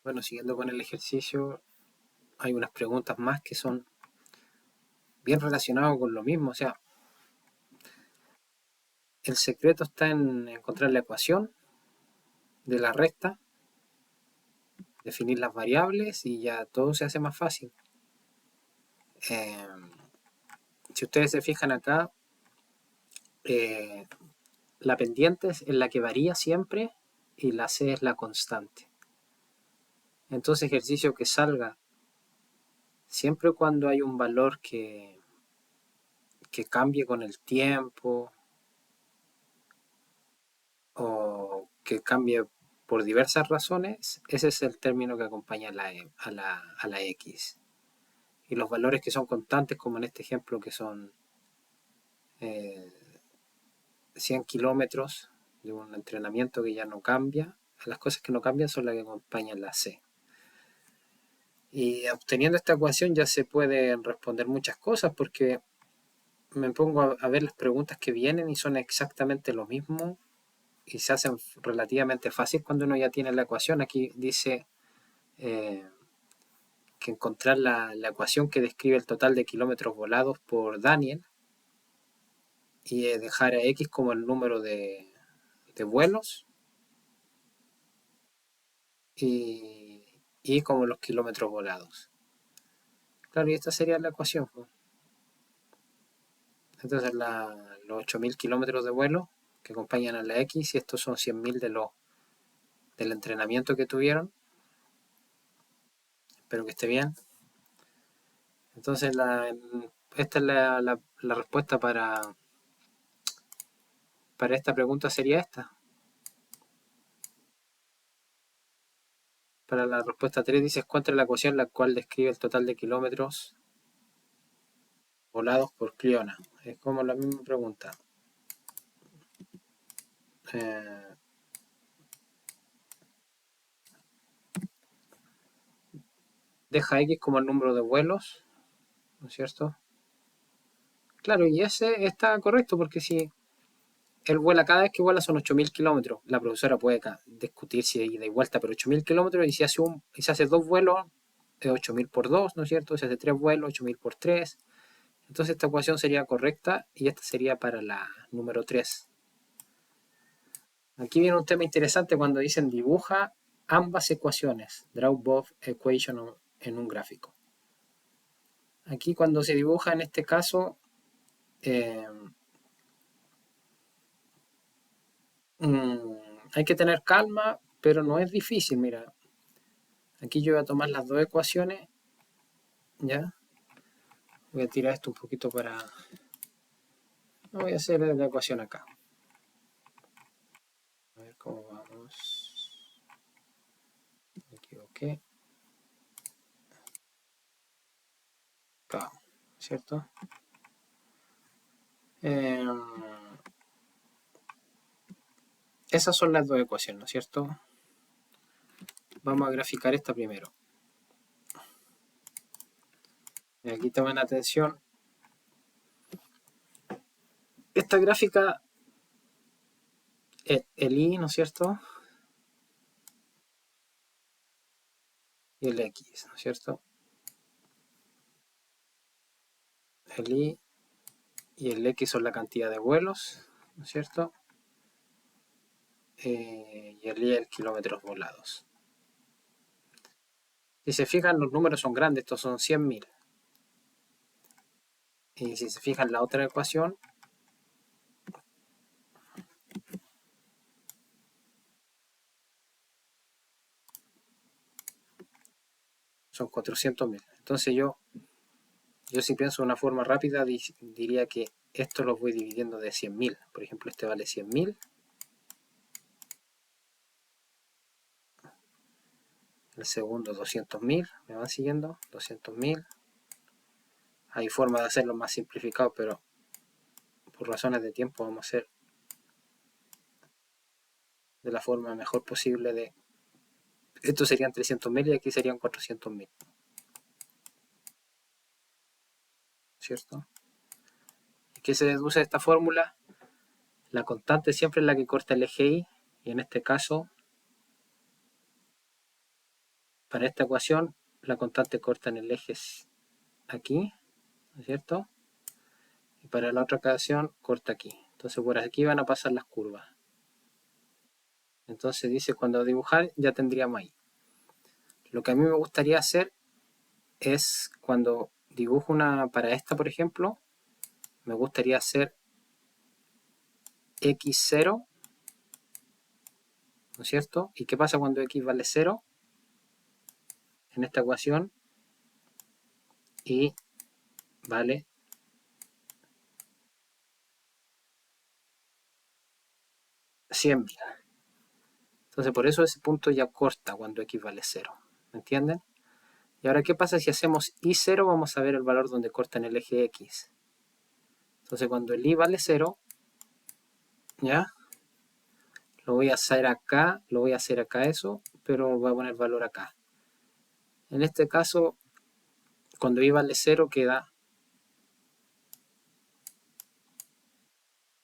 Bueno, siguiendo con el ejercicio, hay unas preguntas más que son bien relacionadas con lo mismo. O sea, el secreto está en encontrar la ecuación de la recta, definir las variables y ya todo se hace más fácil. Si ustedes se fijan acá, la pendiente es la que varía siempre y la C es la constante. Entonces, ejercicio que salga siempre cuando hay un valor que cambie con el tiempo o que cambie por diversas razones, ese es el término que acompaña a la X. Y los valores que son constantes, como en este ejemplo, que son 100 kilómetros de un entrenamiento que ya no cambia, las cosas que no cambian son las que acompañan la C. Y obteniendo esta ecuación ya se pueden responder muchas cosas, porque me pongo a ver las preguntas que vienen y son exactamente lo mismo y se hacen relativamente fácil cuando uno ya tiene la ecuación. Aquí dice que encontrar la ecuación que describe el total de kilómetros volados por Daniel y dejar a X como el número de vuelos y como los kilómetros volados. Claro, y esta sería la ecuación. Entonces los 8.000 kilómetros de vuelo que acompañan a la X y estos son 100.000 del entrenamiento que tuvieron. Espero que esté bien. Entonces esta es la respuesta para esta pregunta sería esta. Para la respuesta 3 dice encuentra la ecuación la cual describe el total de kilómetros volados por Cliona. Es como la misma pregunta. Deja X como el número de vuelos, ¿no es cierto? Claro, y ese está correcto porque si él vuela cada vez que vuela son 8.000 kilómetros, la profesora puede discutir si de ida y vuelta, pero 8.000 kilómetros y si se hace dos vuelos, es 8.000 por 2, ¿no es cierto? Si hace tres vuelos, 8.000 por 3. Entonces esta ecuación sería correcta y esta sería para la número 3. Aquí viene un tema interesante cuando dicen dibuja ambas ecuaciones, draw both equations en un gráfico. Aquí cuando se dibuja en este caso, hay que tener calma, pero no es difícil. Mira, aquí yo voy a tomar las dos ecuaciones, ¿ya? Voy a tirar esto un poquito para... No voy a hacer la ecuación acá. A ver cómo vamos. Me equivoqué. Acá, ¿cierto? Esas son las dos ecuaciones, ¿no es cierto? Vamos a graficar esta primero. Y aquí tomen atención. Esta gráfica, el Y, ¿no es cierto? Y el X, ¿no es cierto? El Y y el X son la cantidad de vuelos, ¿no es cierto? Y el Y el kilómetros volados. Si se fijan, los números son grandes, estos son 100.000. Y si se fijan la otra ecuación, son 400.000. Entonces yo si pienso de una forma rápida, diría que esto lo voy dividiendo de 100.000. Por ejemplo, este vale 100.000. El segundo 200.000. ¿Me van siguiendo? 200.000. Hay forma de hacerlo más simplificado, pero por razones de tiempo vamos a hacer de la forma mejor posible de... Esto serían 300.000 y aquí serían 400.000. ¿Cierto? ¿Y qué se deduce de esta fórmula? La constante siempre es la que corta el eje Y, y en este caso para esta ecuación, la constante corta en el eje es aquí, ¿no es cierto? Y para la otra ecuación, corta aquí. Entonces por aquí van a pasar las curvas. Entonces dice, cuando dibujar ya tendríamos ahí. Lo que a mí me gustaría hacer es, cuando dibujo una para esta, por ejemplo, me gustaría hacer x0, ¿no es cierto? ¿Y qué pasa cuando x vale 0 en esta ecuación? Y vale 100.000. Entonces por eso ese punto ya corta cuando x vale 0. ¿Me entienden? Y ahora, ¿qué pasa si hacemos i0? Vamos a ver el valor donde corta en el eje x. Entonces cuando el i vale 0, ¿ya? Lo voy a hacer acá, lo voy a hacer acá eso, pero voy a poner valor acá. En este caso, cuando i vale 0 queda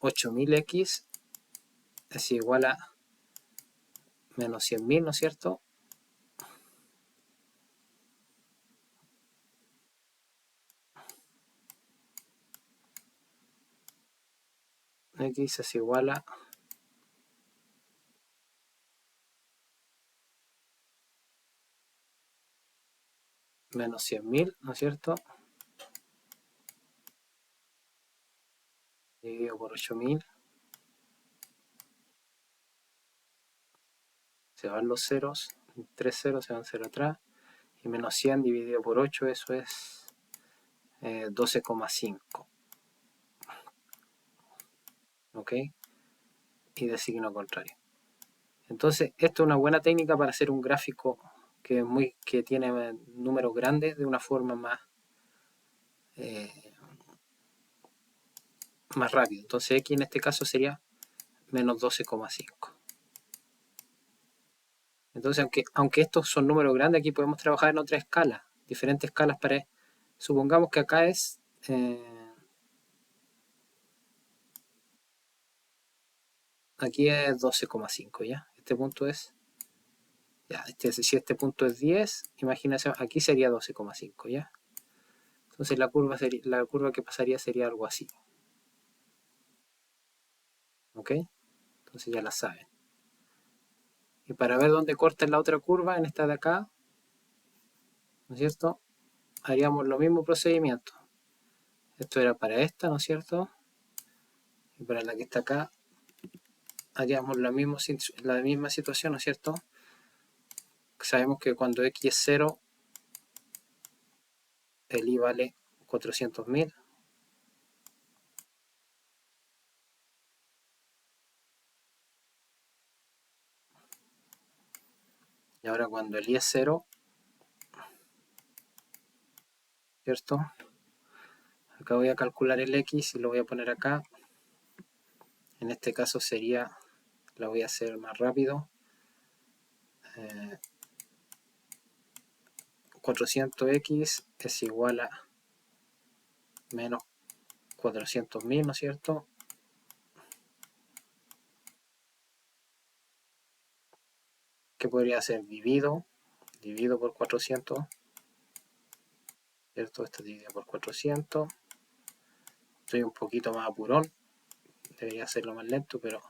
8000x es igual a menos 100.000, ¿no es cierto? X es igual a menos 100.000, ¿no es cierto? Dividido por 8000. Se van los ceros, 3 ceros se van 0 atrás. Y menos 100 dividido por 8, eso es 12,5. ¿Ok? Y de signo contrario. Entonces, esto es una buena técnica para hacer un gráfico que tiene números grandes de una forma eh, más rápido. Entonces, x en este caso sería menos 12,5. Entonces, aunque estos son números grandes, aquí podemos trabajar en otra escala, diferentes escalas para... Supongamos que acá es... aquí es 12,5, ¿ya? Este punto es... Ya, si este punto es 10, imagínense, aquí sería 12,5, ¿ya? Entonces la curva que pasaría sería algo así. ¿Ok? Entonces ya la saben. Y para ver dónde corta en la otra curva, en esta de acá, ¿no es cierto? Haríamos lo mismo procedimiento. Esto era para esta, ¿no es cierto? Y para la que está acá, haríamos la misma situación, ¿no es cierto? Sabemos que cuando x es 0, el i vale 400.000. Y ahora cuando el i es 0, ¿cierto? Acá voy a calcular el x y lo voy a poner acá. En este caso sería, la voy a hacer más rápido, 400x es igual a menos 400.000, ¿no es cierto? ¿Qué podría ser? Divido por 400, ¿cierto? Esto dividido por 400. Estoy un poquito más apurón, debería hacerlo más lento, pero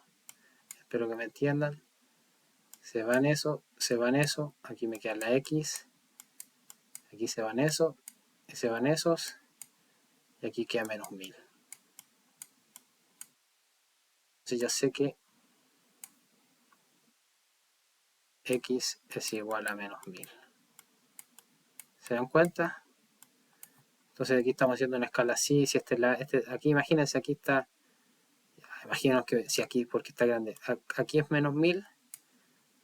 espero que me entiendan. Se van eso, aquí me queda la x, aquí se van eso, y se van esos, y aquí queda menos 1000. Entonces ya sé que x es igual a menos 1000. ¿Se dan cuenta? Entonces aquí estamos haciendo una escala así, si aquí imagínense, aquí está, imagínense que si aquí, porque está grande, aquí es menos 1000,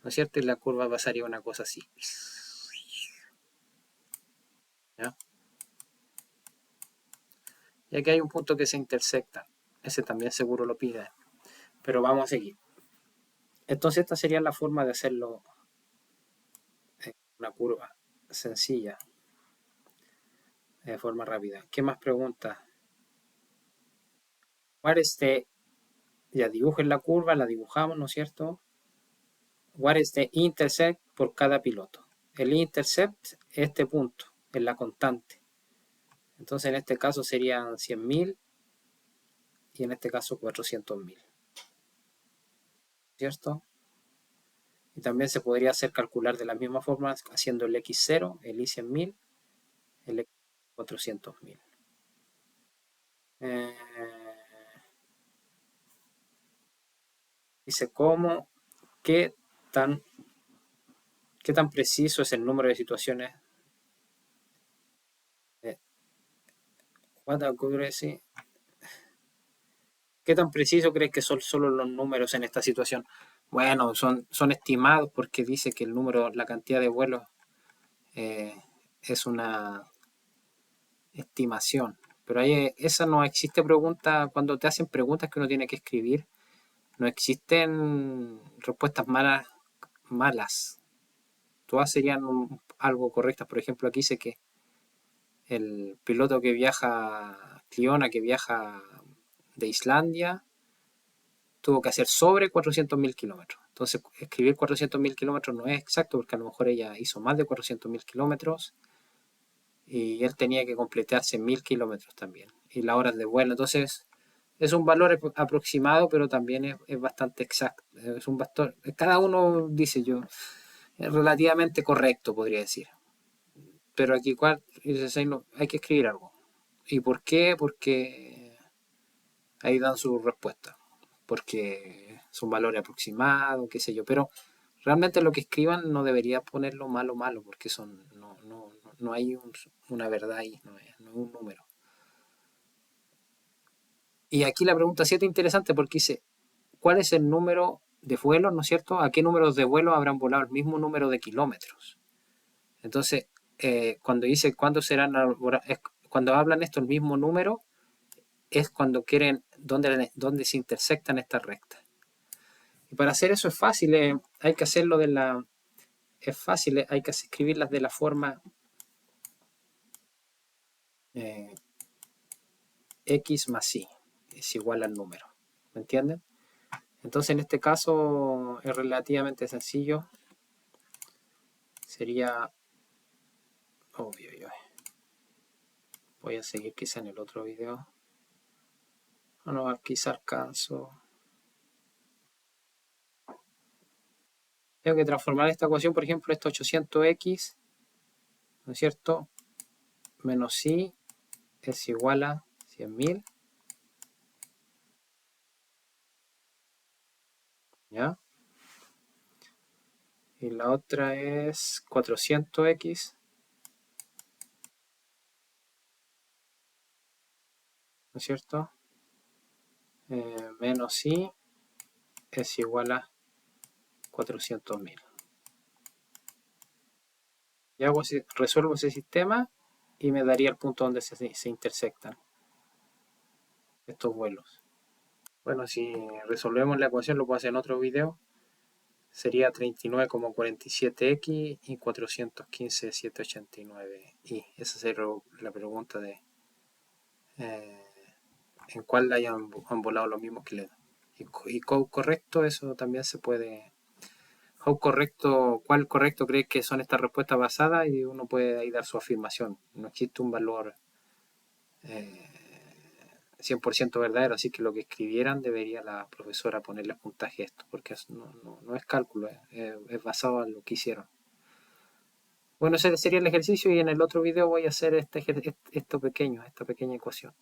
¿no es cierto? Y la curva pasaría una cosa así. ¿Ya? Y aquí hay un punto que se intersecta, ese también seguro lo pide, pero vamos a seguir. Entonces esta sería la forma de hacerlo en una curva sencilla, de forma rápida. ¿Qué más preguntas? What is the, ya dibujen la curva, la dibujamos, ¿no es cierto? What is the intersect por cada piloto. el intercept es este punto, es la constante. Entonces en este caso serían 100.000 y en este caso 400.000, ¿cierto? Y también se podría hacer calcular de la misma forma haciendo el X0, el Y100.000, el X400.000. Eh, dice cómo, qué tan, qué tan preciso es el número de situaciones. What accuracy? ¿Qué tan preciso crees que son solo los números en esta situación? Bueno, son estimados porque dice que el número, la cantidad de vuelos eh, es una estimación. Pero ahí esa no existe pregunta, cuando te hacen preguntas que uno tiene que escribir, no existen respuestas malas. Todas serían algo correctas. Por ejemplo, aquí dice que el piloto que viaja, Cliona, que viaja de Islandia, tuvo que hacer sobre 400.000 kilómetros. Entonces, escribir 400.000 kilómetros no es exacto porque a lo mejor ella hizo más de 400.000 kilómetros y él tenía que completarse 1.000 kilómetros también. Y las horas de vuelo. Entonces, es un valor aproximado, pero también es bastante exacto. Es un bastón, cada uno dice yo, es relativamente correcto, podría decir. Pero aquí hay que escribir algo. ¿Y por qué? Porque ahí dan su respuesta. Porque son valores aproximados, qué sé yo. Pero realmente lo que escriban no debería ponerlo malo, porque no hay una verdad ahí, no es un número. Y aquí la pregunta 7 es interesante porque dice, ¿cuál es el número de vuelos, no es cierto? ¿A qué números de vuelos habrán volado el mismo número de kilómetros? Entonces, cuando dice cuándo serán, cuando hablan esto el mismo número, es cuando quieren dónde se intersectan estas rectas. Y para hacer eso es fácil, hay que hacerlo es fácil, hay que escribirlas de la forma eh, x más y es igual al número, ¿me entienden? Entonces en este caso es relativamente sencillo, sería obvio. Voy a seguir quizá en el otro video. Bueno, quizá alcanzo. Tengo que transformar esta ecuación, por ejemplo, esto 800x, ¿no es cierto? Menos y es igual a 100.000, ¿ya? Y la otra es 400x, ¿no es cierto? Menos y es igual a 400.000. Y resuelvo ese sistema y me daría el punto donde se intersectan estos vuelos. Bueno, si resolvemos la ecuación, lo puedo hacer en otro video. Sería 39,47x y 415,789y. Esa sería la pregunta de en cuál han volado los mismos que le. Y correcto, eso también se puede. ¿Cuál correcto crees que son estas respuestas basadas? Y uno puede ahí dar su afirmación. No existe un valor 100% verdadero, así que lo que escribieran debería la profesora ponerle puntaje a esto, porque no es cálculo, es basado en lo que hicieron. Bueno, ese sería el ejercicio y en el otro video voy a hacer esta pequeña ecuación.